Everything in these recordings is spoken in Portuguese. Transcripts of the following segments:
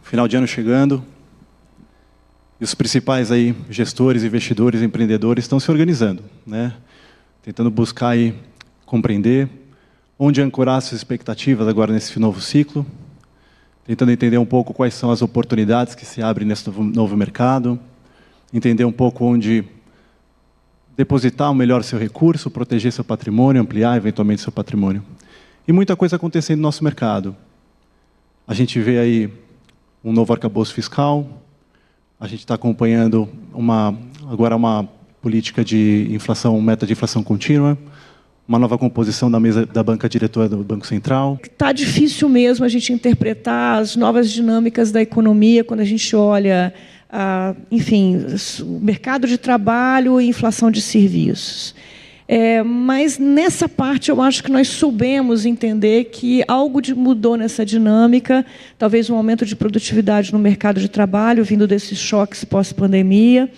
final de ano chegando, e os principais aí, gestores, investidores, empreendedores estão se organizando, né? Tentando buscar aí, compreender onde ancorar suas expectativas agora nesse novo ciclo, tentando entender um pouco quais são as oportunidades que se abrem nesse novo mercado, entender um pouco onde depositar melhor seu recurso, proteger seu patrimônio, ampliar eventualmente seu patrimônio. E muita coisa acontecendo no nosso mercado. A gente vê aí um novo arcabouço fiscal, a gente está acompanhando agora uma política de inflação, meta de inflação contínua, uma nova composição da mesa da banca diretora do Banco Central. Está difícil mesmo a gente interpretar as novas dinâmicas da economia quando a gente olha, enfim, o mercado de trabalho e inflação de serviços. Mas nessa parte eu acho que nós soubemos entender que algo mudou nessa dinâmica, talvez um aumento de produtividade no mercado de trabalho, vindo desses choques pós-pandemia,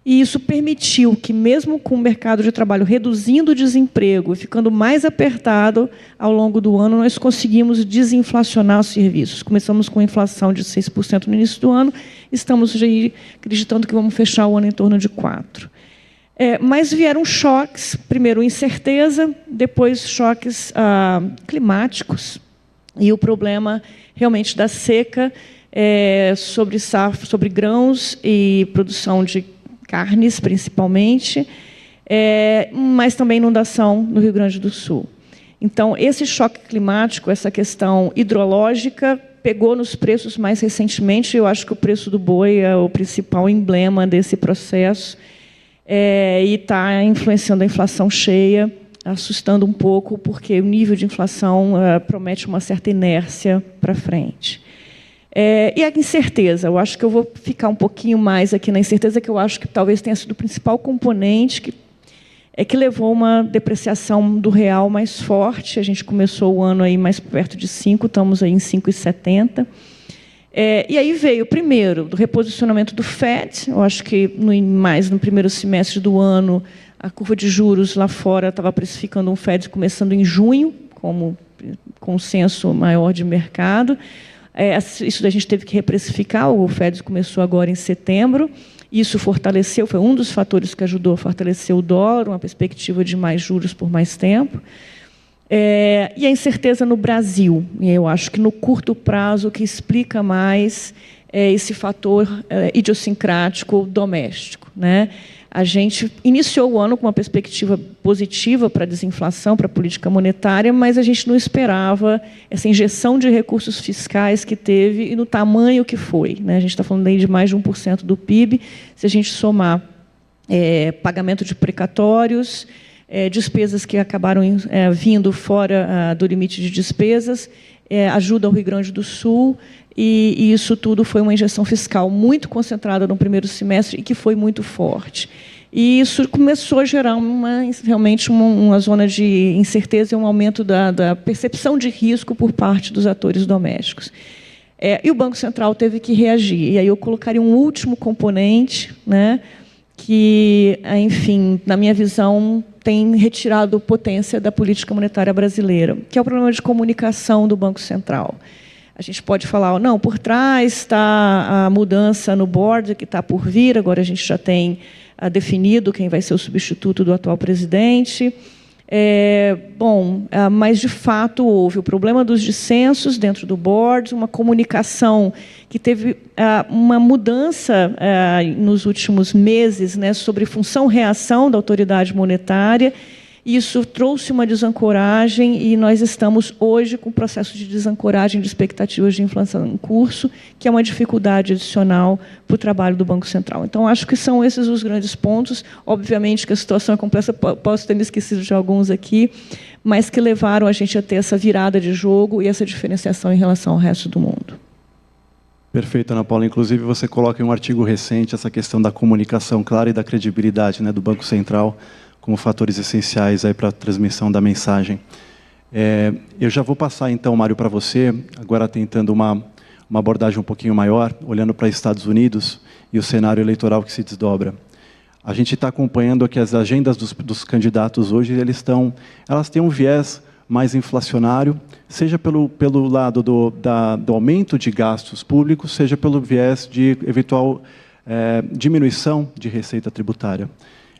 e isso permitiu que, mesmo com o mercado de trabalho reduzindo o desemprego e ficando mais apertado ao longo do ano, nós conseguimos desinflacionar os serviços. Começamos com inflação de 6% no início do ano, estamos já acreditando que vamos fechar o ano em torno de 4%. Mas vieram choques, primeiro incerteza, depois choques climáticos, e o problema realmente da seca sobre grãos e produção de carnes, principalmente, mas também inundação no Rio Grande do Sul. Então, esse choque climático, essa questão hidrológica, pegou nos preços mais recentemente. Eu acho que o preço do boi é o principal emblema desse processo, e está influenciando a inflação cheia, assustando um pouco, porque o nível de inflação promete uma certa inércia para frente. E a incerteza, eu acho que eu vou ficar um pouquinho mais aqui na incerteza, que eu acho que talvez tenha sido o principal componente que levou a uma depreciação do real mais forte. A gente começou o ano aí mais perto de 5, estamos aí em 5,70. E aí veio, primeiro, do reposicionamento do FED. Eu acho que mais no primeiro semestre do ano, a curva de juros lá fora estava precificando um FED começando em junho, como consenso maior de mercado. Isso a gente teve que reprecificar, o FED começou agora em setembro, isso fortaleceu, foi um dos fatores que ajudou a fortalecer o dólar, uma perspectiva de mais juros por mais tempo. E a incerteza no Brasil, eu acho que no curto prazo o que explica mais esse fator idiosincrático doméstico, né? A gente iniciou o ano com uma perspectiva positiva para a desinflação, para a política monetária, mas a gente não esperava essa injeção de recursos fiscais que teve e no tamanho que foi, né? A gente está falando aí de mais de 1% do PIB. Se a gente somar pagamento de precatórios, despesas que acabaram vindo fora do limite de despesas, ajuda ao Rio Grande do Sul, e isso tudo foi uma injeção fiscal muito concentrada no primeiro semestre e que foi muito forte. E isso começou a gerar realmente uma zona de incerteza e um aumento da percepção de risco por parte dos atores domésticos. E o Banco Central teve que reagir. E aí eu colocaria um último componente, né, que, enfim, na minha visão, tem retirado potência da política monetária brasileira, que é o problema de comunicação do Banco Central. A gente pode falar, não, por trás está a mudança no board, que está por vir, agora a gente já tem definido quem vai ser o substituto do atual presidente. Mas, de fato, houve o problema dos dissensos dentro do board, uma comunicação que teve uma mudança nos últimos meses, né, sobre função-reação da autoridade monetária. Isso trouxe uma desancoragem e nós estamos hoje com o processo de desancoragem de expectativas de inflação em curso, que é uma dificuldade adicional para o trabalho do Banco Central. Então, acho que são esses os grandes pontos. Obviamente que a situação é complexa, posso ter me esquecido de alguns aqui, mas que levaram a gente a ter essa virada de jogo e essa diferenciação em relação ao resto do mundo. Perfeito, Ana Paula. Inclusive, você coloca em um artigo recente essa questão da comunicação clara e da credibilidade, né, do Banco Central, como fatores essenciais para a transmissão da mensagem. Eu já vou passar, então, Mário, para você, agora tentando uma abordagem um pouquinho maior, olhando para Estados Unidos e o cenário eleitoral que se desdobra. A gente está acompanhando aqui as agendas dos candidatos hoje, elas têm um viés mais inflacionário, seja pelo lado do aumento de gastos públicos, seja pelo viés de eventual diminuição de receita tributária.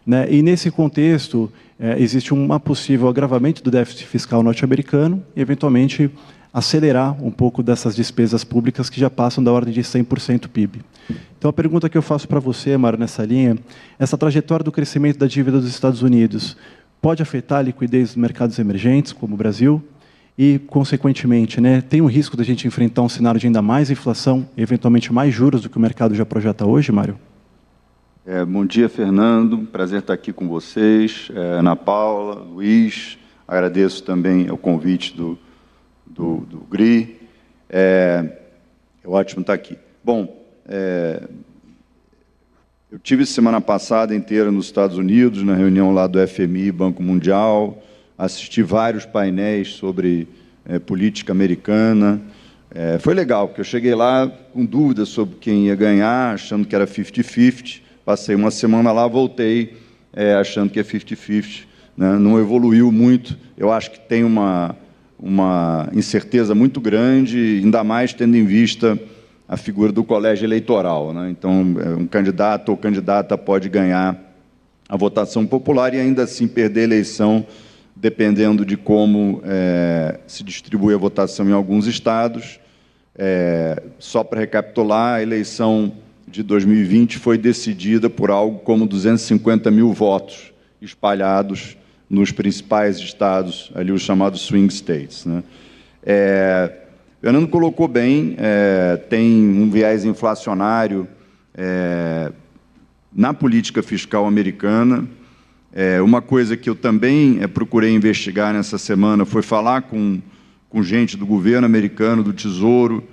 Né? E, nesse contexto, existe um possível agravamento do déficit fiscal norte-americano e, eventualmente, acelerar um pouco dessas despesas públicas que já passam da ordem de 100% PIB. Então, a pergunta que eu faço para você, Mário, nessa linha, essa trajetória do crescimento da dívida dos Estados Unidos pode afetar a liquidez dos mercados emergentes, como o Brasil, e, consequentemente, né, tem o risco de a gente enfrentar um cenário de ainda mais inflação e, eventualmente, mais juros do que o mercado já projeta hoje, Mário? Bom dia, Fernando. Prazer estar aqui com vocês. Ana Paula, Luiz, agradeço também o convite do GRI. É ótimo estar aqui. Bom, eu tive semana passada inteira nos Estados Unidos, na reunião lá do FMI, Banco Mundial, assisti vários painéis sobre política americana. Foi legal, porque eu cheguei lá com dúvidas sobre quem ia ganhar, achando que era 50-50. Passei uma semana lá, voltei achando que é 50-50. Né? Não evoluiu muito. Eu acho que tem uma incerteza muito grande, ainda mais tendo em vista a figura do colégio eleitoral. Né? Então, um candidato ou candidata pode ganhar a votação popular e, ainda assim, perder a eleição, dependendo de como se distribui a votação em alguns estados. Só para recapitular, a eleição de 2020 foi decidida por algo como 250 mil votos espalhados nos principais estados, ali os chamados swing states. Né? Fernando colocou bem, tem um viés inflacionário na política fiscal americana. Uma coisa que eu também procurei investigar nessa semana foi falar com gente do governo americano, do Tesouro,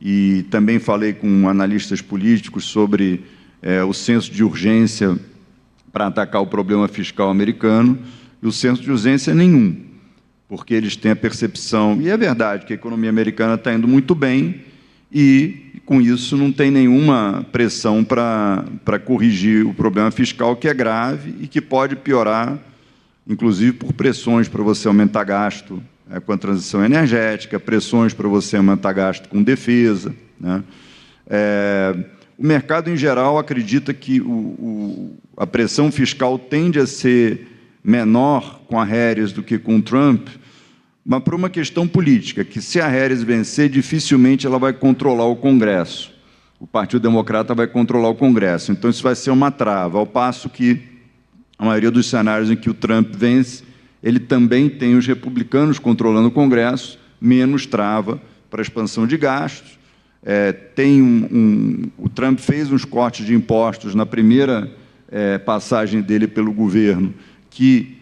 e também falei com analistas políticos sobre o senso de urgência para atacar o problema fiscal americano, e o senso de urgência é nenhum, porque eles têm a percepção, e é verdade, que a economia americana está indo muito bem, e, com isso, não tem nenhuma pressão para corrigir o problema fiscal, que é grave e que pode piorar, inclusive por pressões para você aumentar gasto com a transição energética, pressões para você aumentar gasto com defesa. Né? O mercado, em geral, acredita que a pressão fiscal tende a ser menor com a Harris do que com o Trump, mas por uma questão política, que se a Harris vencer, dificilmente ela vai controlar o Congresso. O Partido Democrata vai controlar o Congresso. Então, isso vai ser uma trava, ao passo que a maioria dos cenários em que o Trump vence, ele também tem os republicanos controlando o Congresso, menos trava para a expansão de gastos. O Trump fez uns cortes de impostos na primeira passagem dele pelo governo, que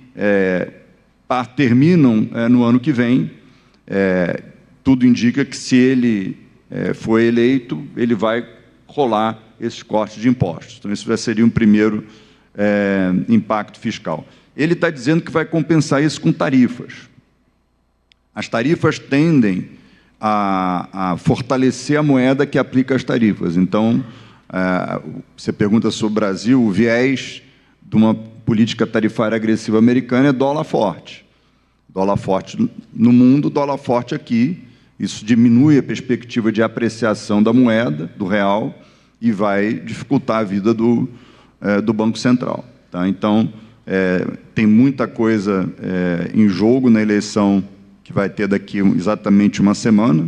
terminam no ano que vem. Tudo indica que, se ele for eleito, ele vai rolar esses cortes de impostos. Então, isso seria um primeiro impacto fiscal. Ele está dizendo que vai compensar isso com tarifas. As tarifas tendem a fortalecer a moeda que aplica as tarifas. Então, você pergunta sobre o Brasil, o viés de uma política tarifária agressiva americana é dólar forte. Dólar forte no mundo, dólar forte aqui. Isso diminui a perspectiva de apreciação da moeda, do real, e vai dificultar a vida do Banco Central. Tá? Então, tem muita coisa em jogo na eleição que vai ter daqui exatamente uma semana.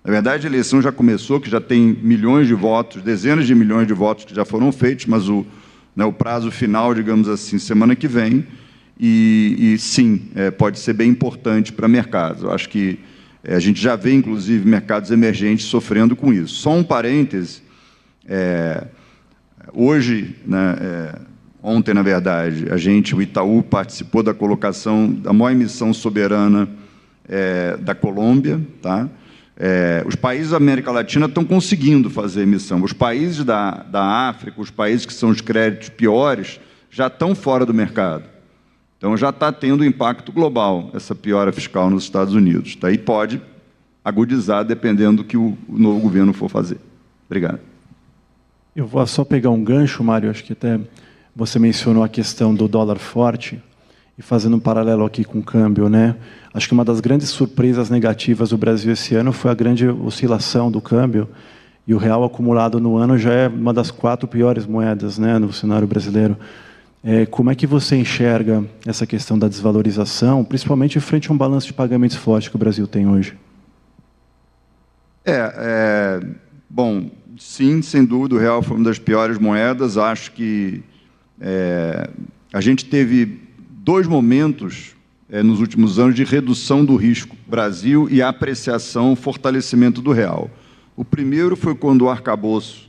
Na verdade, a eleição já começou, que já tem milhões de votos, dezenas de milhões de votos que já foram feitos, mas o prazo final, digamos assim, semana que vem, e sim, pode ser bem importante para mercados. Eu acho que a gente já vê, inclusive, mercados emergentes sofrendo com isso. Só um parêntese, hoje, ontem, na verdade, o Itaú participou da colocação da maior emissão soberana da Colômbia. Tá? Os países da América Latina estão conseguindo fazer emissão. Os países da África, os países que são os créditos piores, já estão fora do mercado. Então, já está tendo impacto global essa piora fiscal nos Estados Unidos. Tá? E pode agudizar, dependendo do que o novo governo for fazer. Obrigado. Eu vou só pegar um gancho, Mário, acho que até você mencionou a questão do dólar forte, E fazendo um paralelo aqui com o câmbio, né? Acho que uma das grandes surpresas negativas do Brasil esse ano foi a grande oscilação do câmbio, e o real acumulado no ano já é uma das 4 piores moedas, né, no cenário brasileiro. Como é que você enxerga essa questão da desvalorização, principalmente frente a um balanço de pagamentos forte que o Brasil tem hoje? Bom, sim, sem dúvida, o real foi uma das piores moedas. Acho que a gente teve 2 momentos nos últimos anos de redução do risco Brasil e apreciação, fortalecimento do real. O primeiro foi quando o arcabouço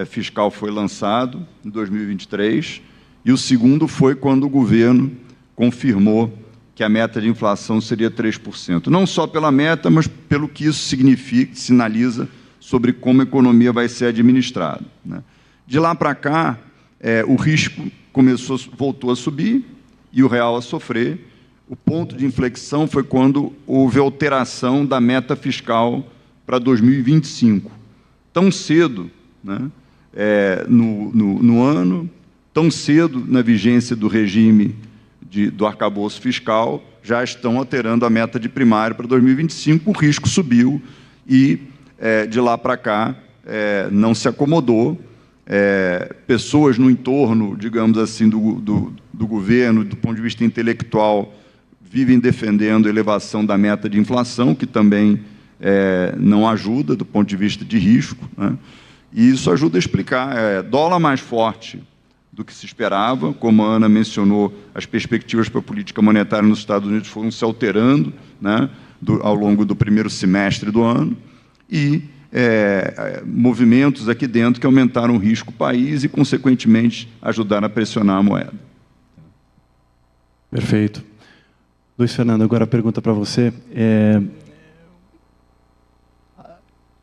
fiscal foi lançado, em 2023, e o segundo foi quando o governo confirmou que a meta de inflação seria 3%. Não só pela meta, mas pelo que isso significa, sinaliza sobre como a economia vai ser administrada, né? De lá para cá, o risco voltou a subir e o real a sofrer. O ponto de inflexão foi quando houve alteração da meta fiscal para 2025. Tão cedo, né, no ano, tão cedo na vigência do regime do arcabouço fiscal, já estão alterando a meta de primário para 2025, o risco subiu e, de lá para cá, não se acomodou. Pessoas no entorno, digamos assim, do governo, do ponto de vista intelectual, vivem defendendo a elevação da meta de inflação, que também não ajuda do ponto de vista de risco, né? E isso ajuda a explicar. Dólar mais forte do que se esperava, como a Ana mencionou, as perspectivas para a política monetária nos Estados Unidos foram se alterando, né, ao longo do primeiro semestre do ano, e movimentos aqui dentro que aumentaram o risco do país e, consequentemente, ajudaram a pressionar a moeda. Perfeito. Luiz Fernando, agora a pergunta para você.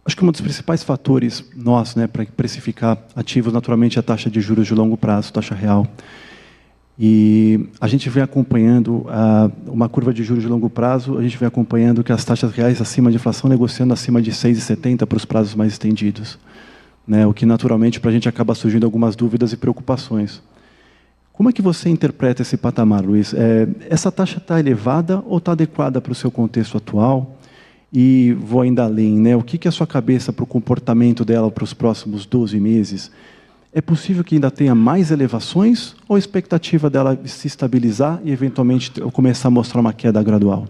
Acho que um dos principais fatores nossos, né, para precificar ativos, naturalmente, é a taxa de juros de longo prazo, taxa real. E a gente vem acompanhando uma curva de juros de longo prazo, a gente vem acompanhando que as taxas reais acima de inflação negociando acima de 6,70 para os prazos mais estendidos, né, o que, naturalmente, para a gente acaba surgindo algumas dúvidas e preocupações. Como é que você interpreta esse patamar, Luiz? Essa taxa está elevada ou está adequada para o seu contexto atual? E vou ainda além, né? O que é a sua cabeça para o comportamento dela para os próximos 12 meses? É possível que ainda tenha mais elevações ou a expectativa dela se estabilizar e, eventualmente, começar a mostrar uma queda gradual?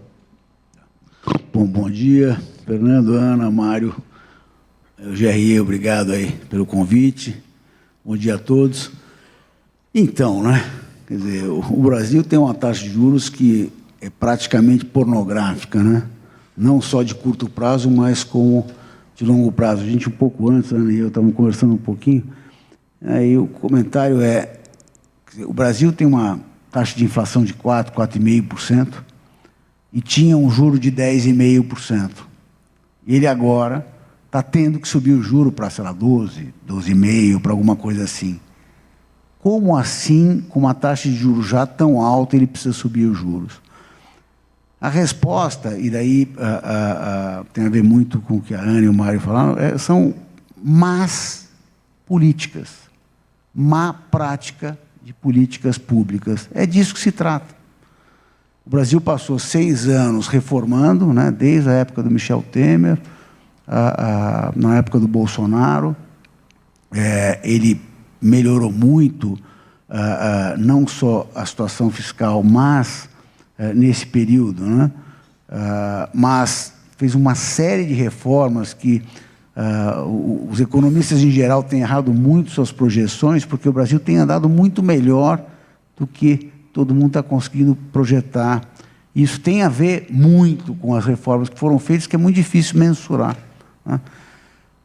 Bom dia, Fernando, Ana, Mário, GRE, obrigado aí pelo convite. Bom dia a todos. Então, né? Quer dizer, o Brasil tem uma taxa de juros que é praticamente pornográfica, né? Não só de curto prazo, mas como de longo prazo. A gente, um pouco antes, Ana e eu estávamos conversando um pouquinho, aí o comentário o Brasil tem uma taxa de inflação de 4,5% e tinha um juro de 10,5%. Ele agora está tendo que subir o juro para, sei lá, 12, 12,5%, para alguma coisa assim. Como assim, com uma taxa de juros já tão alta, ele precisa subir os juros? A resposta, e daí tem a ver muito com o que a Ana e o Mário falaram, são más políticas, má prática de políticas públicas. É disso que se trata. O Brasil passou 6 anos reformando, né, desde a época do Michel Temer, na época do Bolsonaro. Ele melhorou muito, não só a situação fiscal, mas nesse período, né? Mas fez uma série de reformas que os economistas em geral têm errado muito suas projeções, porque o Brasil tem andado muito melhor do que todo mundo está conseguindo projetar. Isso tem a ver muito com as reformas que foram feitas, que é muito difícil mensurar, né?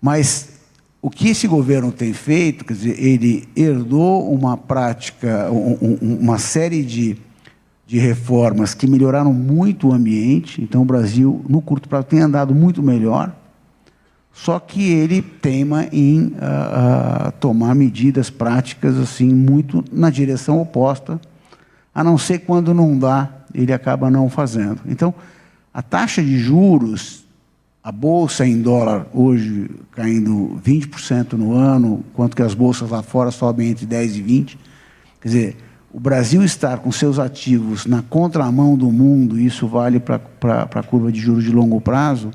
Mas o que esse governo tem feito, quer dizer, ele herdou uma prática, uma série de reformas que melhoraram muito o ambiente. Então, o Brasil, no curto prazo, tem andado muito melhor, só que ele teima em tomar medidas práticas assim, muito na direção oposta, a não ser quando não dá, ele acaba não fazendo. Então, a taxa de juros, a Bolsa em dólar hoje caindo 20% no ano, enquanto que as bolsas lá fora sobem entre 10% e 20%. Quer dizer, o Brasil estar com seus ativos na contramão do mundo, e isso vale para a curva de juros de longo prazo,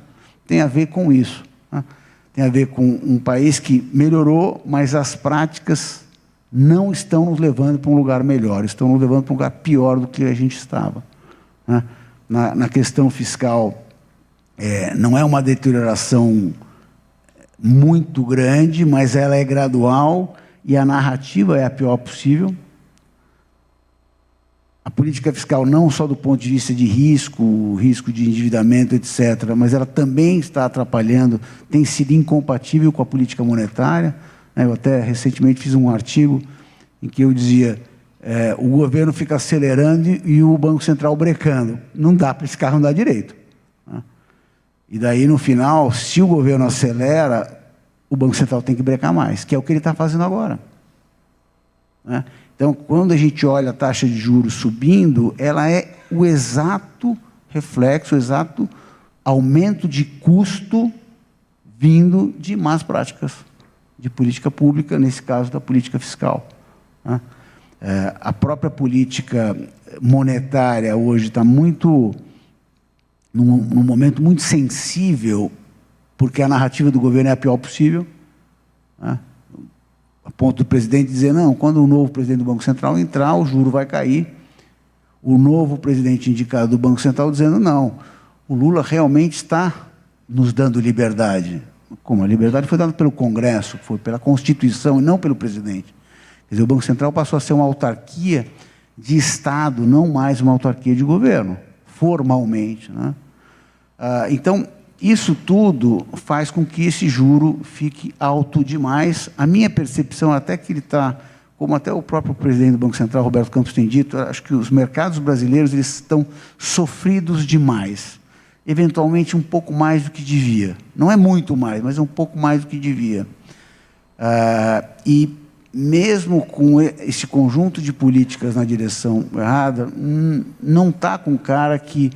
tem a ver com isso, né? Tem a ver com um país que melhorou, mas as práticas não estão nos levando para um lugar melhor, estão nos levando para um lugar pior do que a gente estava, né? Na questão fiscal, não é uma deterioração muito grande, mas ela é gradual e a narrativa é a pior possível. A política fiscal, não só do ponto de vista de risco de endividamento, etc., mas ela também está atrapalhando, tem sido incompatível com a política monetária. Eu até recentemente fiz um artigo em que eu dizia o governo fica acelerando e o Banco Central brecando. Não dá para esse carro andar direito, né? E daí, no final, se o governo acelera, o Banco Central tem que brecar mais, que é o que ele está fazendo agora, né? Então, quando a gente olha a taxa de juros subindo, ela é o exato reflexo, o exato aumento de custo vindo de más práticas de política pública, nesse caso da política fiscal, né? A própria política monetária hoje está num momento muito sensível, porque a narrativa do governo é a pior possível, né? A ponto do presidente dizer, não, quando o novo presidente do Banco Central entrar, o juro vai cair. O novo presidente indicado do Banco Central dizendo, não, o Lula realmente está nos dando liberdade. Como? A liberdade foi dada pelo Congresso, foi pela Constituição e não pelo presidente. Quer dizer, o Banco Central passou a ser uma autarquia de Estado, não mais uma autarquia de governo, formalmente, né? Então, isso tudo faz com que esse juro fique alto demais. A minha percepção, até que ele está, como até o próprio presidente do Banco Central, Roberto Campos, tem dito, acho que os mercados brasileiros eles estão sofridos demais. Eventualmente um pouco mais do que devia. Não é muito mais, mas é um pouco mais do que devia. E mesmo com esse conjunto de políticas na direção errada, não está com cara que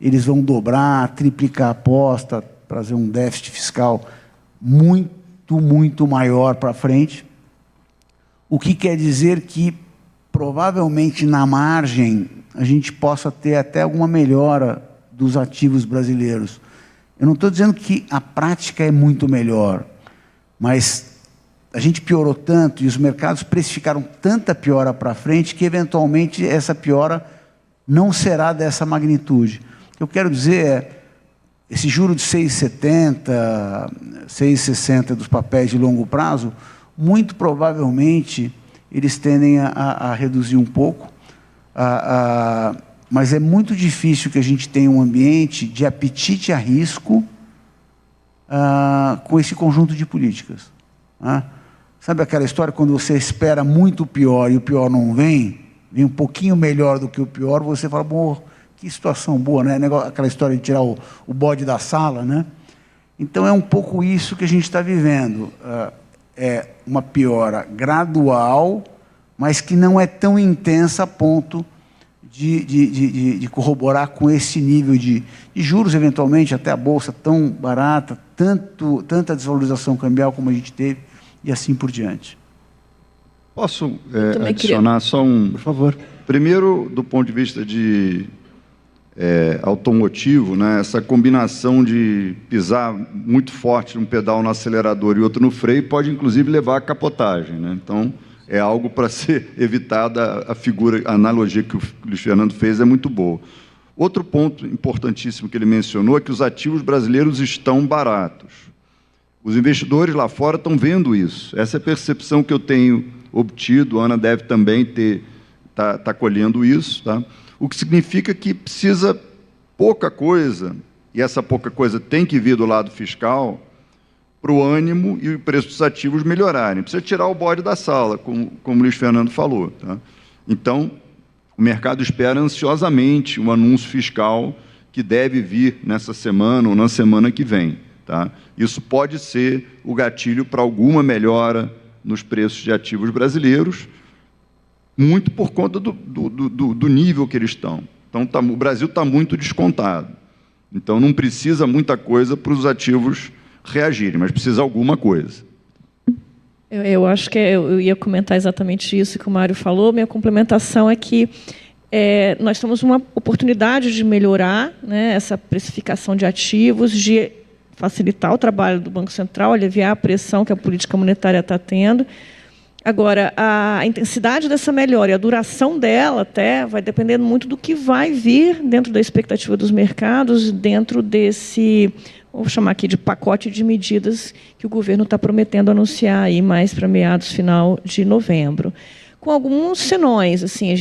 eles vão dobrar, triplicar a aposta, trazer um déficit fiscal muito, muito maior para frente. O que quer dizer que, provavelmente, na margem, a gente possa ter até alguma melhora dos ativos brasileiros. Eu não estou dizendo que a prática é muito melhor, mas a gente piorou tanto e os mercados precificaram tanta piora para frente que, eventualmente, essa piora não será dessa magnitude. O que eu quero dizer é, esse juro de 6,70, 6,60 dos papéis de longo prazo, muito provavelmente eles tendem a reduzir um pouco, mas é muito difícil que a gente tenha um ambiente de apetite a risco com esse conjunto de políticas, né? Sabe aquela história quando você espera muito pior e o pior não vem um pouquinho melhor do que o pior, você fala, bom, que situação boa, né? Aquela história de tirar o bode da sala, né? Então, é um pouco isso que a gente está vivendo. É uma piora gradual, mas que não é tão intensa a ponto de corroborar com esse nível de juros, eventualmente, até a Bolsa tão barata, tanta desvalorização cambial como a gente teve, e assim por diante. Posso adicionar só um... Por favor. Primeiro, do ponto de vista de automotivo, né, essa combinação de pisar muito forte um pedal no acelerador e outro no freio pode, inclusive, levar à capotagem, né? Então, é algo para ser evitada. A analogia que o Luiz Fernando fez é muito boa. Outro ponto importantíssimo que ele mencionou é que os ativos brasileiros estão baratos. Os investidores lá fora estão vendo isso. Essa é a percepção que eu tenho obtido, a Ana deve também tá colhendo isso, tá? O que significa que precisa pouca coisa, e essa pouca coisa tem que vir do lado fiscal, para o ânimo e o preço dos ativos melhorarem. Precisa tirar o bode da sala, como o Luiz Fernando falou, tá? Então, o mercado espera ansiosamente um anúncio fiscal que deve vir nessa semana ou na semana que vem, tá? Isso pode ser o gatilho para alguma melhora nos preços de ativos brasileiros, muito por conta do nível que eles estão. Então, o Brasil está muito descontado. Então, não precisa muita coisa para os ativos reagirem, mas precisa alguma coisa. Eu acho que eu ia comentar exatamente isso que o Mário falou. Minha complementação é que nós temos uma oportunidade de melhorar, né, essa precificação de ativos, de facilitar o trabalho do Banco Central, aliviar a pressão que a política monetária está tendo. Agora, a intensidade dessa melhora e a duração dela até vai dependendo muito do que vai vir dentro da expectativa dos mercados, dentro desse, vou chamar aqui de pacote de medidas que o governo está prometendo anunciar aí mais para meados, final de novembro. Com alguns senões, assim,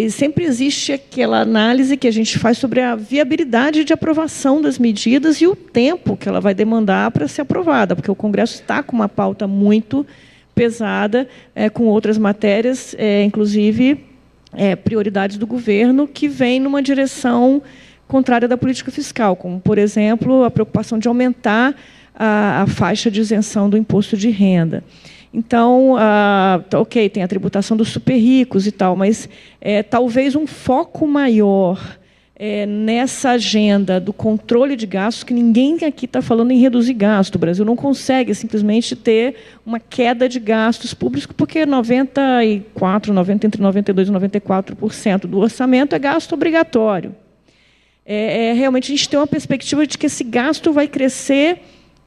sempre existe aquela análise que a gente faz sobre a viabilidade de aprovação das medidas e o tempo que ela vai demandar para ser aprovada, porque o Congresso está com uma pauta muito pesada, com outras matérias, inclusive prioridades do governo, que vêm numa direção contrária da política fiscal, como, por exemplo, a preocupação de aumentar a faixa de isenção do imposto de renda. Então, ok, tem a tributação dos super ricos e tal, mas talvez um foco maior nessa agenda do controle de gastos, que ninguém aqui está falando em reduzir gasto. O Brasil não consegue simplesmente ter uma queda de gastos públicos, porque entre 92% e 94% do orçamento é gasto obrigatório. Realmente a gente tem uma perspectiva de que esse gasto vai crescer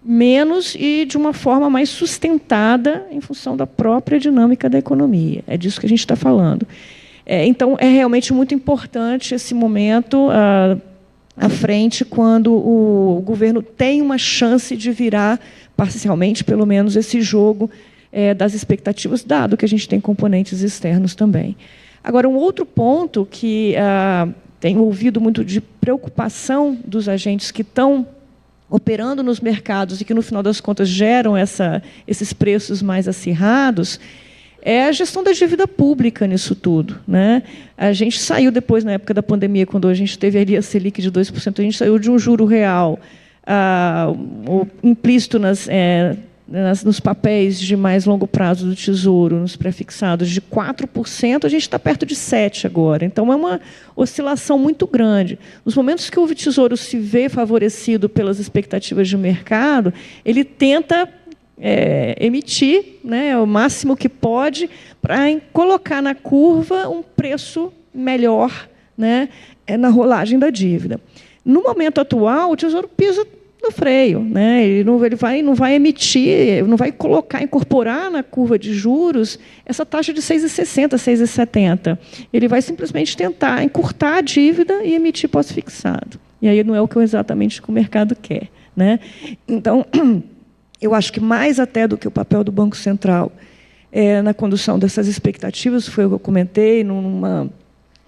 menos e de uma forma mais sustentada em função da própria dinâmica da economia. É disso que a gente está falando. Então, é realmente muito importante esse momento à frente, quando o governo tem uma chance de virar, parcialmente, pelo menos, esse jogo das expectativas, dado que a gente tem componentes externos também. Agora, um outro ponto que tenho ouvido muito de preocupação dos agentes que estão operando nos mercados e que, no final das contas, geram esses preços mais acirrados, é a gestão da dívida pública nisso tudo, né? A gente saiu depois, na época da pandemia, quando a gente teve ali a Selic de 2%, a gente saiu de um juro real implícito nos papéis de mais longo prazo do Tesouro, nos prefixados, de 4%, a gente está perto de 7% agora. Então, é uma oscilação muito grande. Nos momentos que o Tesouro se vê favorecido pelas expectativas de mercado, ele tenta emitir, né, o máximo que pode para colocar na curva um preço melhor, né, na rolagem da dívida. No momento atual, o Tesouro pisa no freio, né? Ele não vai emitir, não vai incorporar na curva de juros essa taxa de 6,60, 6,70. Ele vai simplesmente tentar encurtar a dívida e emitir pós-fixado. E aí não é exatamente o que o mercado quer, né? Então, eu acho que mais até do que o papel do Banco Central na condução dessas expectativas, foi o que eu comentei, numa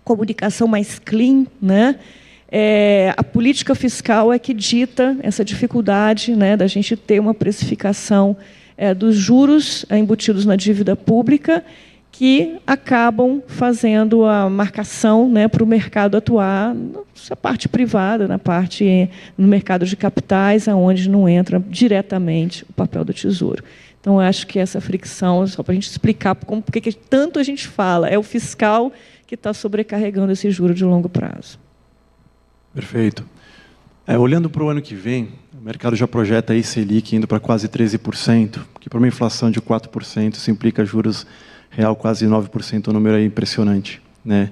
comunicação mais clean, né? A política fiscal é que dita essa dificuldade, né, da gente ter uma precificação dos juros embutidos na dívida pública, que acabam fazendo a marcação, né, para o mercado atuar nessa parte privada, no mercado de capitais, aonde não entra diretamente o papel do Tesouro. Então, eu acho que essa fricção, só para a gente explicar por que tanto a gente fala, é o fiscal que está sobrecarregando esse juro de longo prazo. Perfeito. Olhando para o ano que vem, o mercado já projeta aí Selic indo para quase 13%, que para uma inflação de 4%, isso implica juros real quase 9%, um número aí impressionante, né?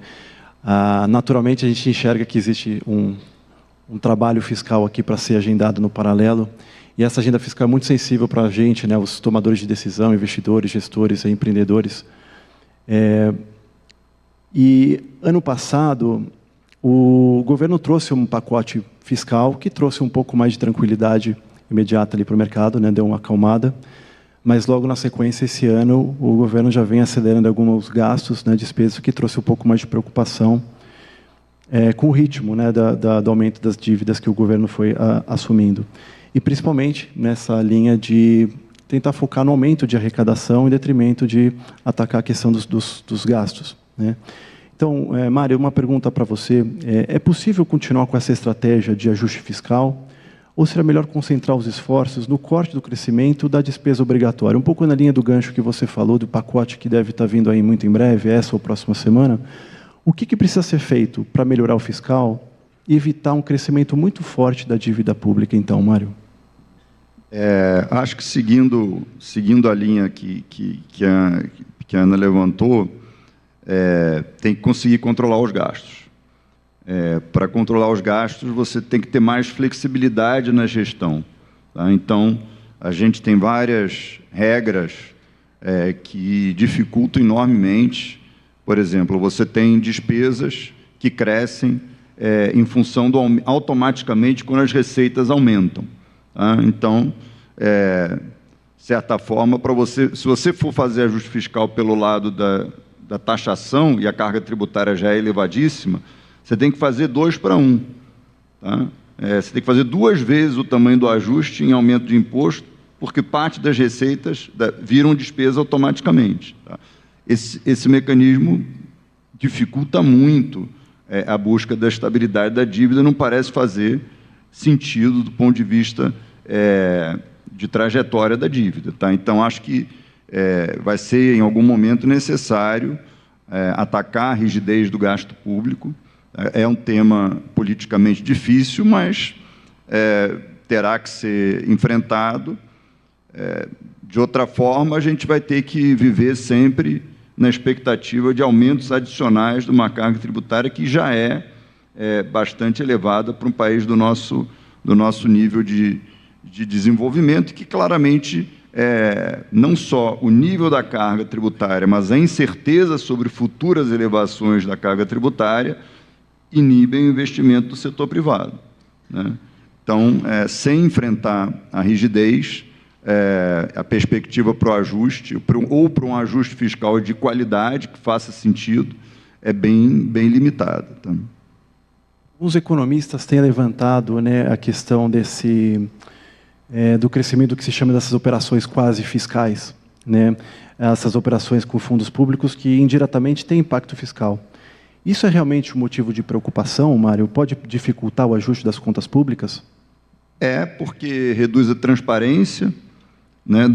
Naturalmente, a gente enxerga que existe um trabalho fiscal aqui para ser agendado no paralelo, e essa agenda fiscal é muito sensível para a gente, né, os tomadores de decisão, investidores, gestores, empreendedores. E ano passado, o governo trouxe um pacote fiscal que trouxe um pouco mais de tranquilidade imediata ali para o mercado, né, deu uma acalmada, mas logo na sequência, esse ano, o governo já vem acelerando alguns gastos, né, despesas, que trouxe um pouco mais de preocupação com o ritmo, né, do aumento das dívidas que o governo foi assumindo. E principalmente nessa linha de tentar focar no aumento de arrecadação em detrimento de atacar a questão dos gastos, né? Então, Mário, uma pergunta para você. É possível continuar com essa estratégia de ajuste fiscal? Ou seria melhor concentrar os esforços no corte do crescimento da despesa obrigatória? Um pouco na linha do gancho que você falou, do pacote que deve estar vindo aí muito em breve, essa ou próxima semana. O que precisa ser feito para melhorar o fiscal e evitar um crescimento muito forte da dívida pública, então, Mário? Acho que seguindo a linha que a Ana levantou, tem que conseguir controlar os gastos. Para controlar os gastos, você tem que ter mais flexibilidade na gestão. Tá? Então, a gente tem várias regras que dificultam enormemente. Por exemplo, você tem despesas que crescem em função automaticamente quando as receitas aumentam. Tá? Então, de certa forma, se você for fazer ajuste fiscal pelo lado da taxação, e a carga tributária já é elevadíssima, você tem que fazer 2 para 1. Tá? Você tem que fazer 2 vezes o tamanho do ajuste em aumento de imposto, porque parte das receitas viram despesa automaticamente. Tá? Esse mecanismo dificulta muito a busca da estabilidade da dívida, não parece fazer sentido do ponto de vista de trajetória da dívida. Tá? Então, acho que vai ser, em algum momento, necessário atacar a rigidez do gasto público. É um tema politicamente difícil, mas terá que ser enfrentado. De outra forma, a gente vai ter que viver sempre na expectativa de aumentos adicionais de uma carga tributária que já é bastante elevada para um país do nosso nível de desenvolvimento, que claramente não só o nível da carga tributária, mas a incerteza sobre futuras elevações da carga tributária inibem o investimento do setor privado. Né? Então, sem enfrentar a rigidez, a perspectiva para o ajuste, ou para um ajuste fiscal de qualidade que faça sentido, é bem limitada. Tá? Os economistas têm levantado, né, a questão do crescimento que se chama dessas operações quase fiscais, né? Essas operações com fundos públicos que indiretamente têm impacto fiscal. Isso é realmente um motivo de preocupação, Mário? Pode dificultar o ajuste das contas públicas? Porque reduz a transparência, né,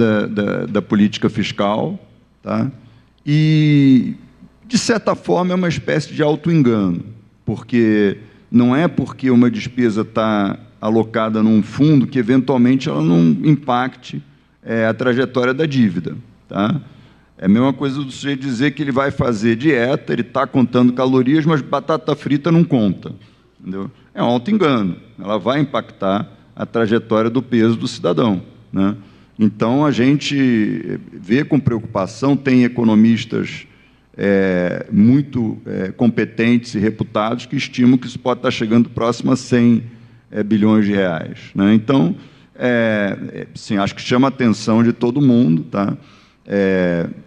da política fiscal, tá? E, de certa forma, é uma espécie de auto-engano, porque não é porque uma despesa está alocada num fundo que, eventualmente, ela não impacte a trajetória da dívida. Tá? É a mesma coisa do sujeito dizer que ele vai fazer dieta, ele está contando calorias, mas batata frita não conta. Entendeu? É um auto-engano. Ela vai impactar a trajetória do peso do cidadão. Né? Então, a gente vê com preocupação, tem economistas muito competentes e reputados que estimam que isso pode estar chegando próximo a 100 bilhões de reais. Né? Então, sim, acho que chama a atenção de todo mundo, tá?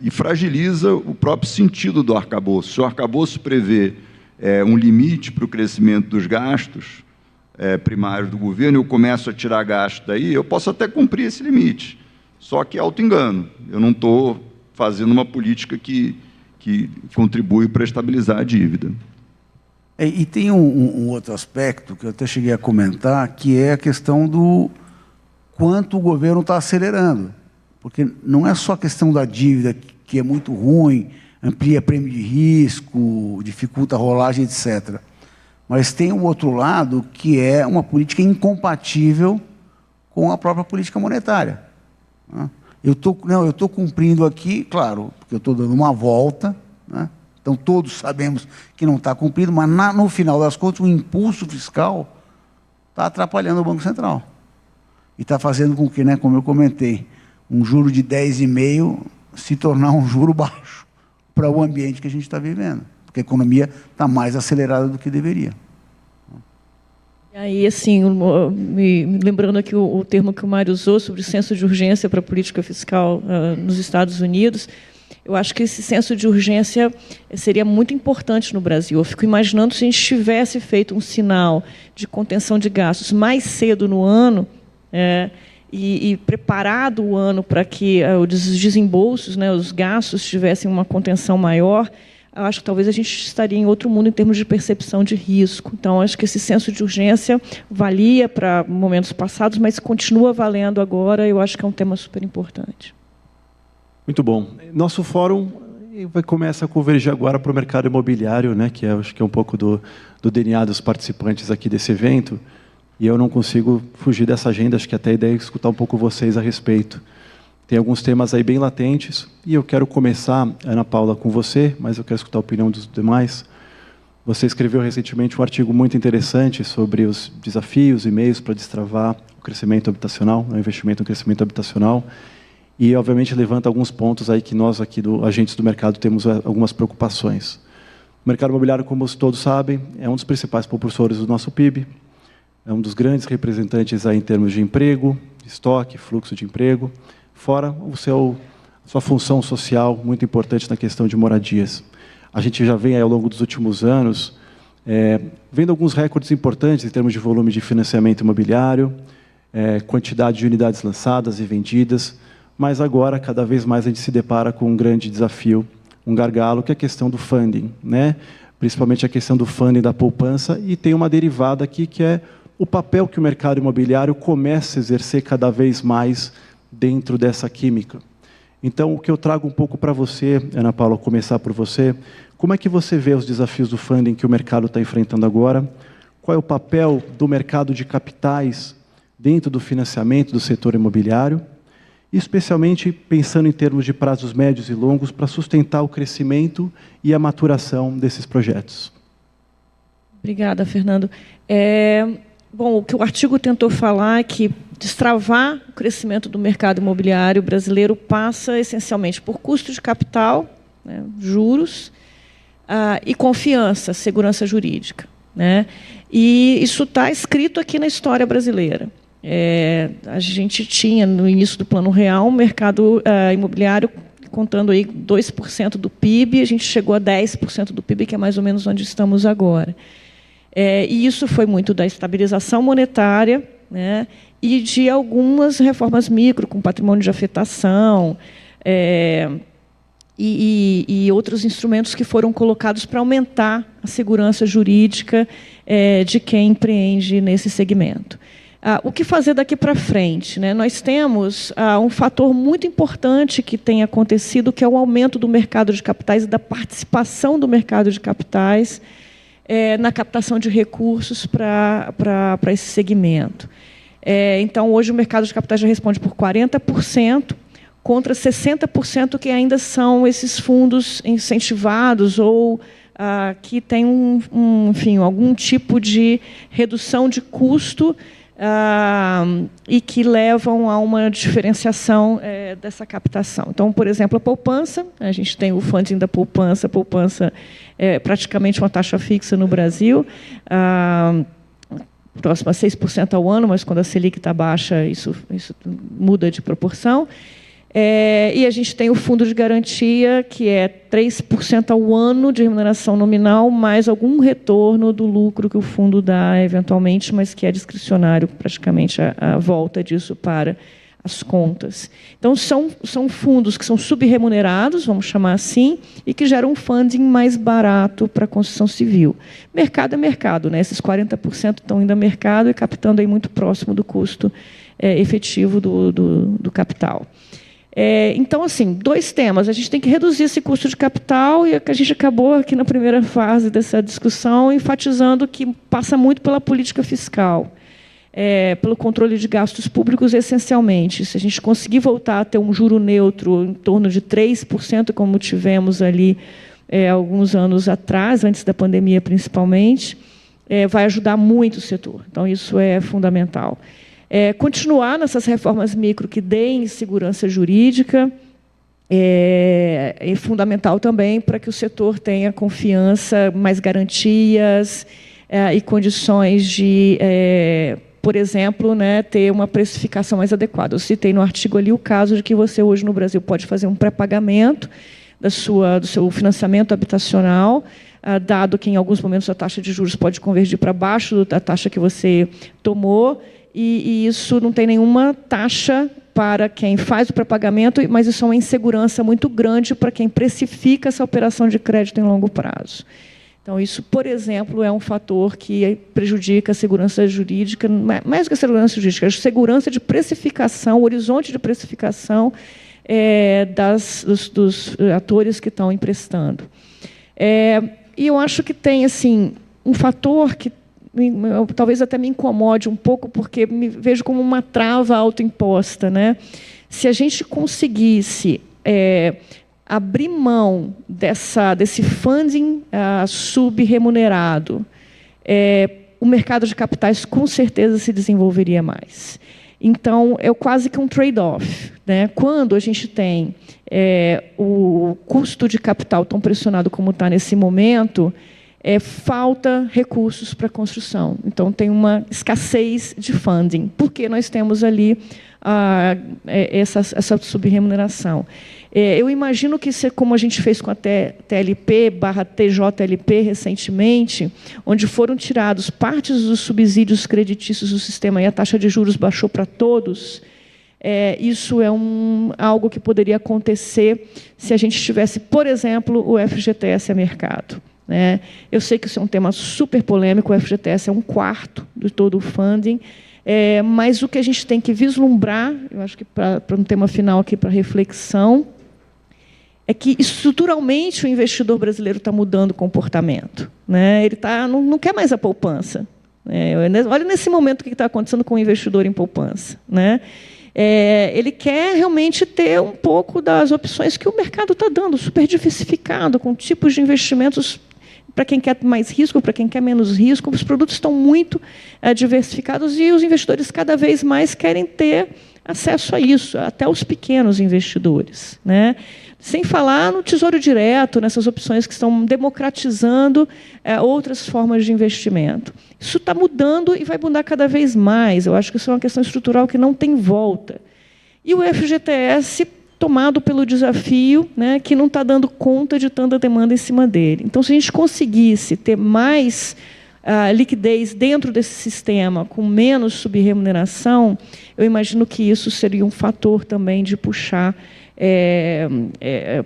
E fragiliza o próprio sentido do arcabouço. Se o arcabouço prevê um limite para o crescimento dos gastos primários do governo, eu começo a tirar gasto daí, eu posso até cumprir esse limite, só que é auto-engano. Eu não estou fazendo uma política que contribui para estabilizar a dívida. E tem um outro aspecto que eu até cheguei a comentar, que é a questão do quanto o governo está acelerando. Porque não é só a questão da dívida, que é muito ruim, amplia prêmio de risco, dificulta a rolagem, etc. Mas tem o outro lado, que é uma política incompatível com a própria política monetária. Eu estou cumprindo aqui, claro, porque eu estou dando uma volta, né? Então todos sabemos que não está cumprido, mas no final das contas o impulso fiscal está atrapalhando o Banco Central. E está fazendo com que, né, como eu comentei, um juro de 10,5 se tornar um juro baixo para o ambiente que a gente está vivendo, porque a economia está mais acelerada do que deveria. E aí, assim, me lembrando aqui o termo que o Mário usou sobre o senso de urgência para a política fiscal nos Estados Unidos, eu acho que esse senso de urgência seria muito importante no Brasil. Eu fico imaginando se a gente tivesse feito um sinal de contenção de gastos mais cedo no ano, e preparado o ano para que os desembolsos, né, os gastos tivessem uma contenção maior, eu acho que talvez a gente estaria em outro mundo em termos de percepção de risco. Então, acho que esse senso de urgência valia para momentos passados, mas continua valendo agora. Eu acho que é um tema super importante. Muito bom. Nosso fórum começa a convergir agora para o mercado imobiliário, né, que acho que é um pouco do DNA dos participantes aqui desse evento. e eu não consigo fugir dessa agenda, acho que até a ideia é escutar um pouco vocês a respeito. Tem alguns temas aí bem latentes, e eu quero começar, Ana Paula, com você, mas eu quero escutar a opinião dos demais. Você escreveu recentemente um artigo muito interessante sobre os desafios e meios para destravar o crescimento habitacional, o investimento no crescimento habitacional, e, obviamente, levanta alguns pontos aí que nós, aqui, agentes do mercado, temos algumas preocupações. O mercado imobiliário, como todos sabem, é um dos principais propulsores do nosso PIB, é um dos grandes representantes aí em termos de emprego, estoque, fluxo de emprego, fora sua função social muito importante na questão de moradias. A gente já vem aí, ao longo dos últimos anos vendo alguns recordes importantes em termos de volume de financiamento imobiliário, quantidade de unidades lançadas e vendidas, mas agora, cada vez mais, a gente se depara com um grande desafio, um gargalo, que é a questão do funding, né? Principalmente a questão do funding da poupança, e tem uma derivada aqui, que é o papel que o mercado imobiliário começa a exercer cada vez mais dentro dessa química. Então, o que eu trago um pouco para você, Ana Paula, começar por você, como é que você vê os desafios do funding que o mercado está enfrentando agora? Qual é o papel do mercado de capitais dentro do financiamento do setor imobiliário? Especialmente pensando em termos de prazos médios e longos para sustentar o crescimento e a maturação desses projetos. Obrigada, Fernando. Bom, o que o artigo tentou falar é que destravar o crescimento do mercado imobiliário brasileiro passa essencialmente por custo de capital, né, juros, e confiança, segurança jurídica, né? E isso está escrito aqui na história brasileira. A gente tinha, no início do Plano Real, um mercado imobiliário contando aí 2% do PIB, a gente chegou a 10% do PIB, que é mais ou menos onde estamos agora. E isso foi muito da estabilização monetária, né, e de algumas reformas micro, com patrimônio de afetação, e outros instrumentos que foram colocados para aumentar a segurança jurídica de quem empreende nesse segmento. O que fazer daqui para frente, né? Nós temos um fator muito importante que tem acontecido, que é o aumento do mercado de capitais e da participação do mercado de capitais na captação de recursos para esse segmento. Então, hoje, o mercado de capitais já responde por 40%, contra 60% que ainda são esses fundos incentivados ou que têm enfim, algum tipo de redução de custo e que levam a uma diferenciação dessa captação. Então, por exemplo, a poupança, a gente tem o funding da poupança, a poupança é praticamente uma taxa fixa no Brasil, próxima a 6% ao ano, mas quando a Selic está baixa, isso muda de proporção. E a gente tem o fundo de garantia, que é 3% ao ano de remuneração nominal, mais algum retorno do lucro que o fundo dá eventualmente, mas que é discricionário, praticamente, a volta disso para as contas. Então, são fundos que são subremunerados, vamos chamar assim, e que geram um funding mais barato para a construção civil. Mercado é mercado, né? Esses 40% estão indo a mercado e captando aí muito próximo do custo efetivo do capital. Então, assim, dois temas. A gente tem que reduzir esse custo de capital, e a gente acabou aqui na primeira fase dessa discussão enfatizando que passa muito pela política fiscal, pelo controle de gastos públicos, essencialmente. Se a gente conseguir voltar a ter um juro neutro em torno de 3%, como tivemos ali alguns anos atrás, antes da pandemia principalmente, vai ajudar muito o setor. Então, isso é fundamental. Continuar nessas reformas micro que deem segurança jurídica é fundamental também para que o setor tenha confiança, mais garantias e condições de, por exemplo, né, ter uma precificação mais adequada. Eu citei no artigo ali o caso de que você hoje no Brasil pode fazer um pré-pagamento do seu financiamento habitacional, dado que em alguns momentos a taxa de juros pode convergir para baixo da taxa que você tomou, e isso não tem nenhuma taxa para quem faz o pré-pagamento, mas isso é uma insegurança muito grande para quem precifica essa operação de crédito em longo prazo. Então, isso, por exemplo, é um fator que prejudica a segurança jurídica, mais do que a segurança jurídica, a segurança de precificação, o horizonte de precificação dos atores que estão emprestando. E eu acho que tem assim, um fator que talvez até me incomode um pouco, porque me vejo como uma trava autoimposta, né? Se a gente conseguisse abrir mão desse funding subremunerado, o mercado de capitais com certeza se desenvolveria mais. Então, é quase que um trade-off, né? Quando a gente tem o custo de capital tão pressionado como está nesse momento, falta recursos para a construção. Então, tem uma escassez de funding, porque nós temos ali essa subremuneração. Eu imagino que, como a gente fez com a TLP/TJLP recentemente, onde foram tirados partes dos subsídios creditícios do sistema e a taxa de juros baixou para todos, isso é algo que poderia acontecer se a gente tivesse, por exemplo, o FGTS a mercado, né? Eu sei que isso é um tema super polêmico, o FGTS é 1/4 de todo o funding, mas o que a gente tem que vislumbrar, eu acho que para um tema final aqui para reflexão, é que estruturalmente o investidor brasileiro está mudando o comportamento, né? Ele não quer mais a poupança, né? Olha nesse momento o que está acontecendo com o investidor em poupança, né? Ele quer realmente ter um pouco das opções que o mercado está dando, super diversificado, com tipos de investimentos para quem quer mais risco, para quem quer menos risco. Os produtos estão muito diversificados e os investidores cada vez mais querem ter acesso a isso, até os pequenos investidores, né? Sem falar no Tesouro Direto, nessas opções que estão democratizando outras formas de investimento. Isso está mudando e vai mudar cada vez mais. Eu acho que isso é uma questão estrutural que não tem volta. E o FGTS, tomado pelo desafio, né, que não está dando conta de tanta demanda em cima dele. Então, se a gente conseguisse ter mais liquidez dentro desse sistema, com menos subremuneração, eu imagino que isso seria um fator também de puxar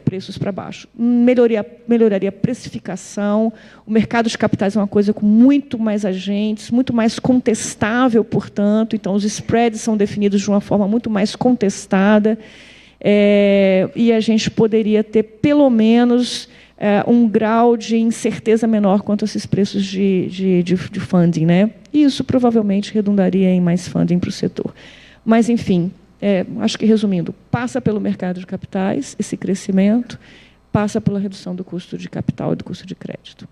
preços para baixo. Melhoraria a precificação, o mercado de capitais é uma coisa com muito mais agentes, muito mais contestável, portanto, então os spreads são definidos de uma forma muito mais contestada, e a gente poderia ter, pelo menos, um grau de incerteza menor quanto a esses preços de funding, né? E isso provavelmente redundaria em mais funding para o setor. Mas, enfim, acho que, resumindo, passa pelo mercado de capitais, esse crescimento, passa pela redução do custo de capital e do custo de crédito.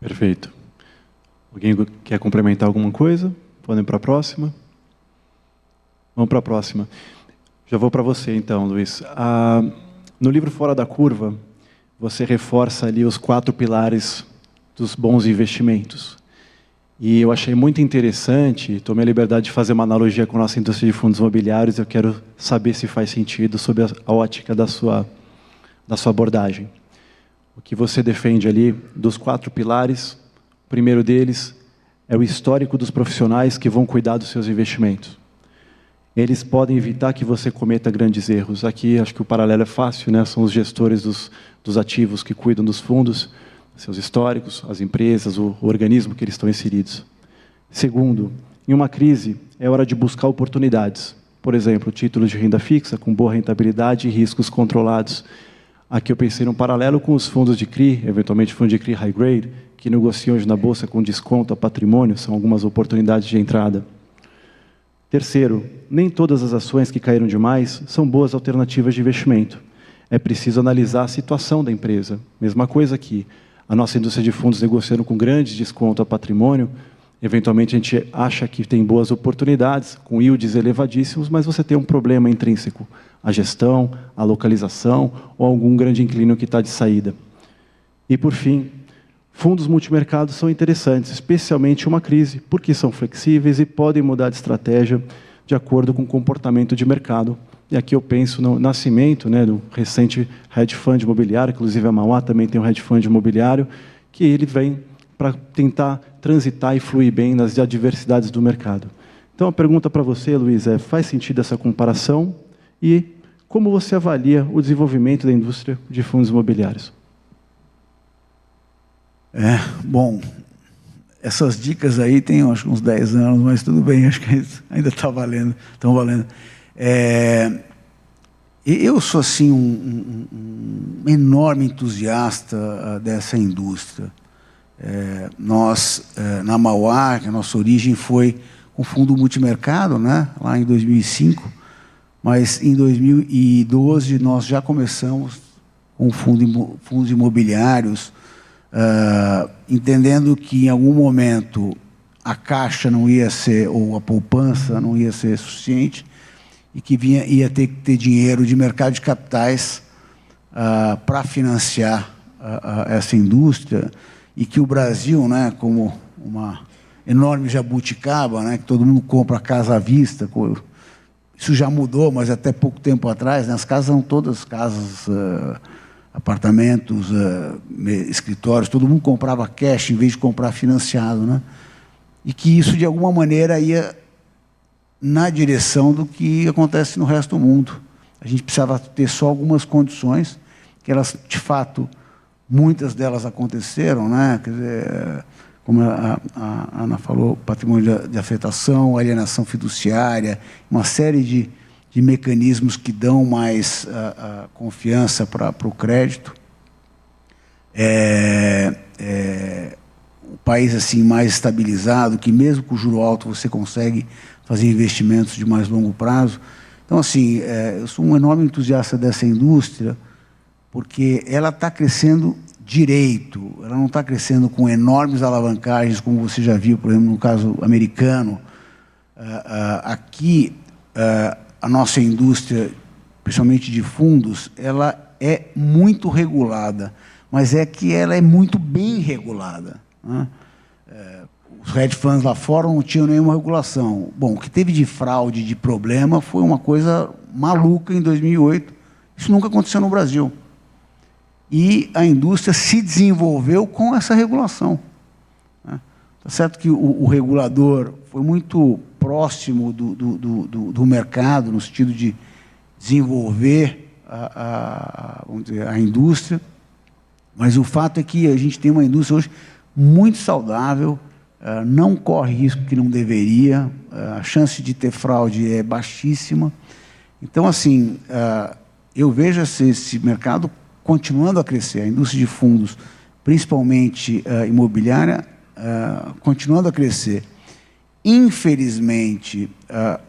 Perfeito. Alguém quer complementar alguma coisa? Podem para a próxima? Vamos para a próxima. Já vou para você, então, Luiz. No livro Fora da Curva, você reforça ali os 4 pilares dos bons investimentos. E eu achei muito interessante, tomei a liberdade de fazer uma analogia com a nossa indústria de fundos imobiliários, eu quero saber se faz sentido sob a ótica da sua abordagem. O que você defende ali, dos 4 pilares, o primeiro deles é o histórico dos profissionais que vão cuidar dos seus investimentos. Eles podem evitar que você cometa grandes erros. Aqui, acho que o paralelo é fácil, né? São os gestores dos ativos que cuidam dos fundos, seus históricos, as empresas, o organismo que eles estão inseridos. Segundo, em uma crise, é hora de buscar oportunidades. Por exemplo, títulos de renda fixa com boa rentabilidade e riscos controlados. Aqui eu pensei num paralelo com os fundos de CRI, eventualmente fundos de CRI high grade, que negociam hoje na Bolsa com desconto a patrimônio, são algumas oportunidades de entrada. Terceiro, nem todas as ações que caíram demais são boas alternativas de investimento. É preciso analisar a situação da empresa. Mesma coisa aqui. A nossa indústria de fundos negociando com grande desconto a patrimônio, eventualmente a gente acha que tem boas oportunidades, com yields elevadíssimos, mas você tem um problema intrínseco. A gestão, a localização ou algum grande inquilino que está de saída. E, por fim, fundos multimercados são interessantes, especialmente em uma crise, porque são flexíveis e podem mudar de estratégia de acordo com o comportamento de mercado. E aqui eu penso no nascimento, né, do recente hedge fund imobiliário, inclusive a Mauá também tem um hedge fund imobiliário, que ele vem para tentar transitar e fluir bem nas adversidades do mercado. Então, a pergunta para você, Luiz, faz sentido essa comparação? E como você avalia o desenvolvimento da indústria de fundos imobiliários? Bom, essas dicas aí tem acho que uns 10 anos, mas tudo bem, acho que ainda estão valendo. Eu sou assim um enorme entusiasta dessa indústria. Na Mauá, que a nossa origem foi com o fundo multimercado, né, lá em 2005, mas em 2012 nós já começamos com fundos imobiliários, entendendo que em algum momento a caixa não ia ser, ou a poupança não ia ser suficiente, e que ia ter que ter dinheiro de mercado de capitais para financiar essa indústria, e que o Brasil, né, como uma enorme jabuticaba, né, que todo mundo compra casa à vista, isso já mudou, mas até pouco tempo atrás, né, as casas eram todas casas, apartamentos, escritórios, todo mundo comprava cash em vez de comprar financiado, né? E que isso, de alguma maneira, ia na direção do que acontece no resto do mundo. A gente precisava ter só algumas condições, que elas, de fato, muitas delas aconteceram, né? Quer dizer, como a Ana falou, patrimônio de afetação, alienação fiduciária, uma série de mecanismos que dão mais confiança para o crédito. O país assim mais estabilizado, que mesmo com o juro alto você consegue fazer investimentos de mais longo prazo. Então, assim, eu sou um enorme entusiasta dessa indústria, porque ela está crescendo direito, ela não está crescendo com enormes alavancagens, como você já viu, por exemplo, no caso americano. Aqui, a nossa indústria, principalmente de fundos, ela é muito regulada, mas é que ela é muito bem regulada, né? Os hedge funds lá fora não tinham nenhuma regulação. Bom, o que teve de fraude, de problema, foi uma coisa maluca em 2008. Isso nunca aconteceu no Brasil. E a indústria se desenvolveu com essa regulação, né? Tá certo que o regulador foi muito próximo do mercado, no sentido de desenvolver vamos dizer, a indústria, mas o fato é que a gente tem uma indústria hoje muito saudável, não corre risco que não deveria, a chance de ter fraude é baixíssima. Então, assim, eu vejo esse mercado continuando a crescer, a indústria de fundos, principalmente imobiliária, continuando a crescer. Infelizmente,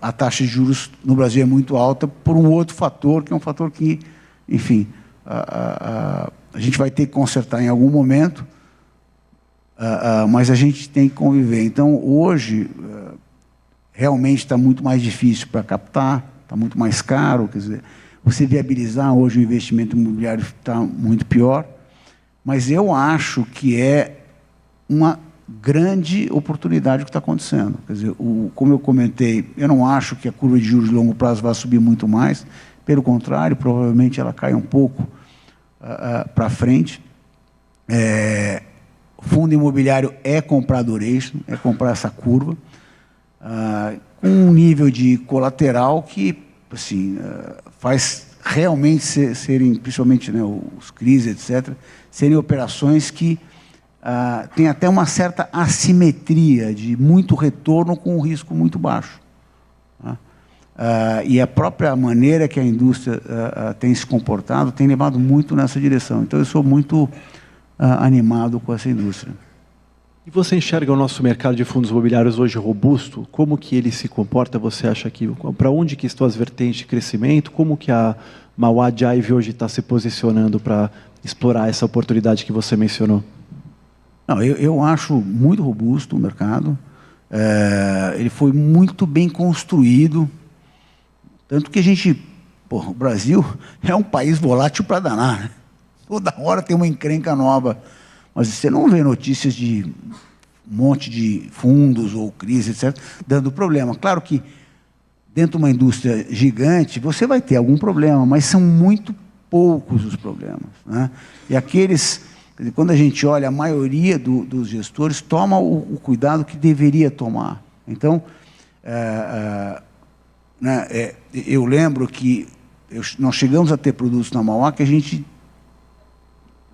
a taxa de juros no Brasil é muito alta por um outro fator, que é um fator que, enfim, a gente vai ter que consertar em algum momento, mas a gente tem que conviver. Então, hoje, realmente está muito mais difícil para captar, está muito mais caro, quer dizer, você viabilizar hoje o investimento imobiliário está muito pior, mas eu acho que é uma grande oportunidade o que está acontecendo. Quer dizer, como eu comentei, eu não acho que a curva de juros de longo prazo vai subir muito mais, pelo contrário, provavelmente ela cai um pouco para frente. Fundo imobiliário é comprar duration, é comprar essa curva, com um nível de colateral que assim, faz realmente serem, principalmente, né, os CRIs, etc., serem operações que têm até uma certa assimetria de muito retorno com um risco muito baixo, tá? E a própria maneira que a indústria tem se comportado tem levado muito nessa direção. Então, eu sou muito animado com essa indústria. E você enxerga o nosso mercado de fundos imobiliários hoje robusto? Como que ele se comporta? Você acha que para onde que estão as vertentes de crescimento? Como que a Mauá Jive hoje está se posicionando para explorar essa oportunidade que você mencionou? Não, eu acho muito robusto o mercado. Ele foi muito bem construído, tanto que a gente, o Brasil é um país volátil para danar, né? Toda hora tem uma encrenca nova. Mas você não vê notícias de um monte de fundos ou crise, etc., dando problema. Claro que dentro de uma indústria gigante, você vai ter algum problema, mas são muito poucos os problemas, né? E aqueles, quando a gente olha, a maioria dos gestores toma o cuidado que deveria tomar. Então, eu lembro que nós chegamos a ter produtos na Mauá que a gente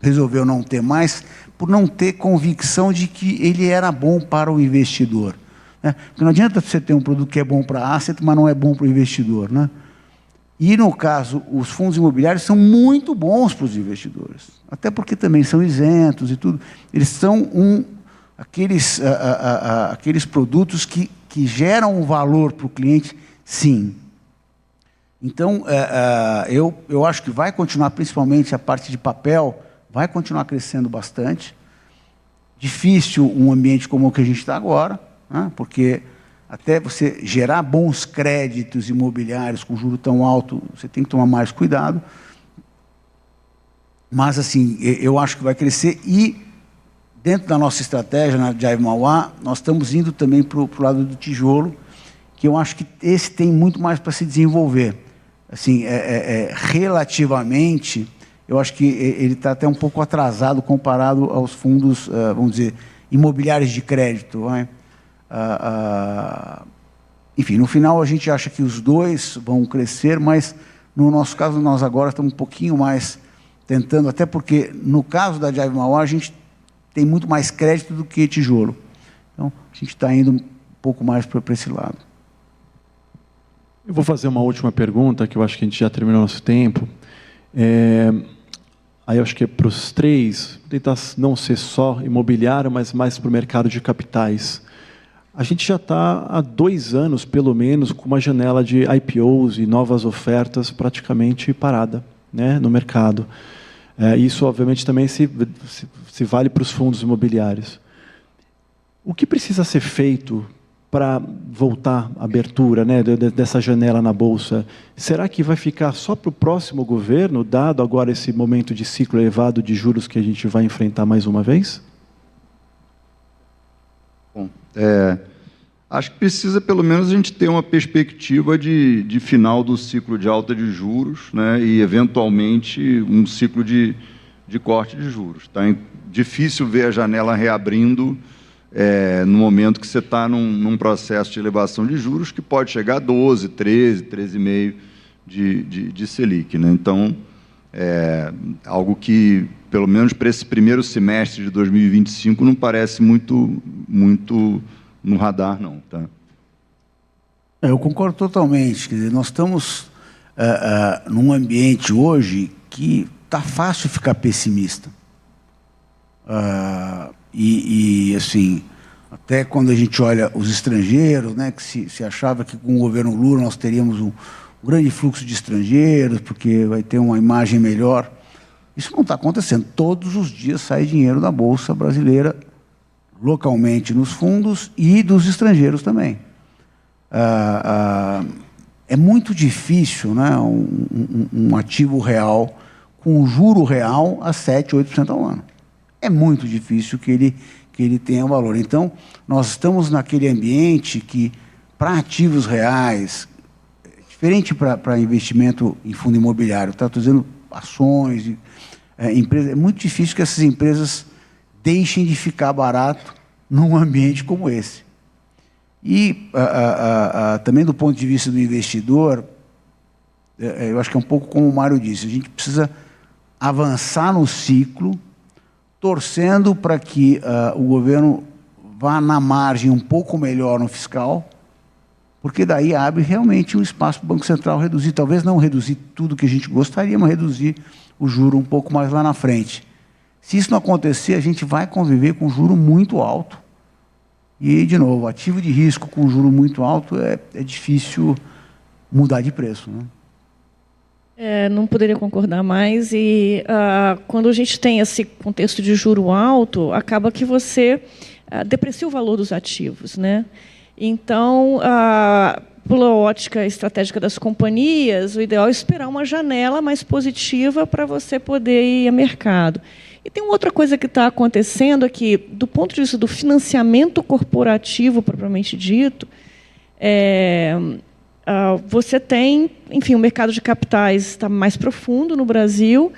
resolveu não ter mais, por não ter convicção de que ele era bom para o investidor, né? Porque não adianta você ter um produto que é bom para a asset, mas não é bom para o investidor, né? E, no caso, os fundos imobiliários são muito bons para os investidores. até porque também são isentos e tudo. Eles são aqueles produtos que geram um valor para o cliente, sim. Então, eu acho que vai continuar, principalmente a parte de papel, vai continuar crescendo bastante. Difícil um ambiente como o que a gente está agora, né? Porque até você gerar bons créditos imobiliários com juro tão alto, você tem que tomar mais cuidado. Mas, assim, eu acho que vai crescer e, dentro da nossa estratégia, na Jive Mauá, nós estamos indo também para o lado do tijolo, que eu acho que esse tem muito mais para se desenvolver. Assim, relativamente, eu acho que ele está até um pouco atrasado comparado aos fundos, vamos dizer, imobiliários de crédito. Enfim, no final a gente acha que os dois vão crescer, mas no nosso caso nós agora estamos um pouquinho mais tentando, até porque no caso da Jive Mauá a gente tem muito mais crédito do que tijolo. Então a gente está indo um pouco mais para esse lado. Eu vou fazer uma última pergunta, que eu acho que a gente já terminou nosso tempo. Aí eu acho que é para os três, tentar não ser só imobiliário, mas mais para o mercado de capitais. A gente já está há 2 anos, pelo menos, com uma janela de IPOs e novas ofertas praticamente parada, né, no mercado. Isso, obviamente, também se vale para os fundos imobiliários. O que precisa ser feito para voltar à abertura, né, dessa janela na Bolsa? Será que vai ficar só para o próximo governo, dado agora esse momento de ciclo elevado de juros que a gente vai enfrentar mais uma vez? Bom, acho que precisa, pelo menos, a gente ter uma perspectiva de final do ciclo de alta de juros, né, e, eventualmente, um ciclo de corte de juros. Tá difícil ver a janela reabrindo no momento que você está num processo de elevação de juros que pode chegar a 12, 13, 13,5% de Selic, né? Então, algo que, pelo menos para esse primeiro semestre de 2025, não parece muito no radar, não. Tá? Eu concordo totalmente. Quer dizer, nós estamos num ambiente hoje que está fácil ficar pessimista. Assim, até quando a gente olha os estrangeiros, né, que se achava que com o governo Lula nós teríamos um grande fluxo de estrangeiros, porque vai ter uma imagem melhor. Isso não está acontecendo. Todos os dias sai dinheiro da Bolsa brasileira, localmente nos fundos e dos estrangeiros também. É muito difícil, né, um ativo real com juro real a 7%, 8% ao ano. É muito difícil que ele tenha valor. Então, nós estamos naquele ambiente que, para ativos reais, diferente para investimento em fundo imobiliário, estou dizendo ações, empresas, é muito difícil que essas empresas deixem de ficar barato num ambiente como esse. E, também do ponto de vista do investidor, eu acho que é um pouco como o Mário disse, a gente precisa avançar no ciclo, torcendo para que o governo vá na margem um pouco melhor no fiscal, porque daí abre realmente um espaço para o Banco Central reduzir, talvez não reduzir tudo que a gente gostaria, mas reduzir o juro um pouco mais lá na frente. Se isso não acontecer, a gente vai conviver com juro muito alto. E, de novo, ativo de risco com juro muito alto é difícil mudar de preço, né? Não poderia concordar mais. E quando a gente tem esse contexto de juro alto, acaba que você deprecia o valor dos ativos, né? Então, pela ótica estratégica das companhias, o ideal é esperar uma janela mais positiva para você poder ir ao mercado. E tem uma outra coisa que está acontecendo aqui, do ponto de vista do financiamento corporativo, propriamente dito, você tem, enfim, o mercado de capitais está mais profundo no Brasil,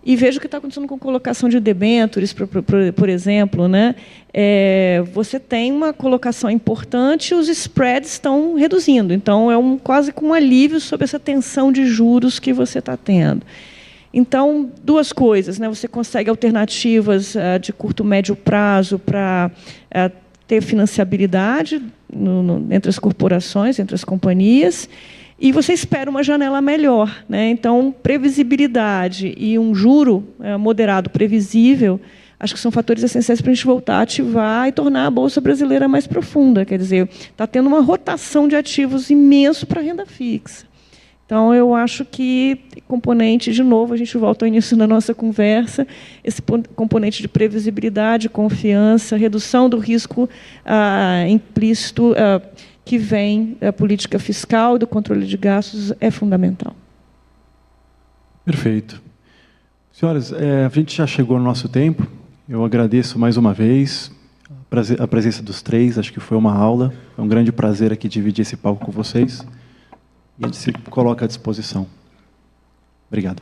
e veja o que está acontecendo com a colocação de debêntures, por exemplo, né? Você tem uma colocação importante e os spreads estão reduzindo. Então, quase com um alívio sobre essa tensão de juros que você está tendo. Então, 2 coisas, né? Você consegue alternativas de curto, médio prazo para ter financiabilidade entre as corporações, entre as companhias, e você espera uma janela melhor, né? Então, previsibilidade e um juro moderado previsível, acho que são fatores essenciais para a gente voltar a ativar e tornar a Bolsa Brasileira mais profunda. Quer dizer, está tendo uma rotação de ativos imenso para a renda fixa. Então, eu acho que componente, de novo, a gente volta ao início da nossa conversa, esse componente de previsibilidade, confiança, redução do risco implícito que vem da política fiscal e do controle de gastos é fundamental. Perfeito. Senhoras, a gente já chegou no nosso tempo. Eu agradeço mais uma vez a presença dos três, acho que foi uma aula. É um grande prazer aqui dividir esse palco com vocês. E a gente se coloca à disposição. Obrigado.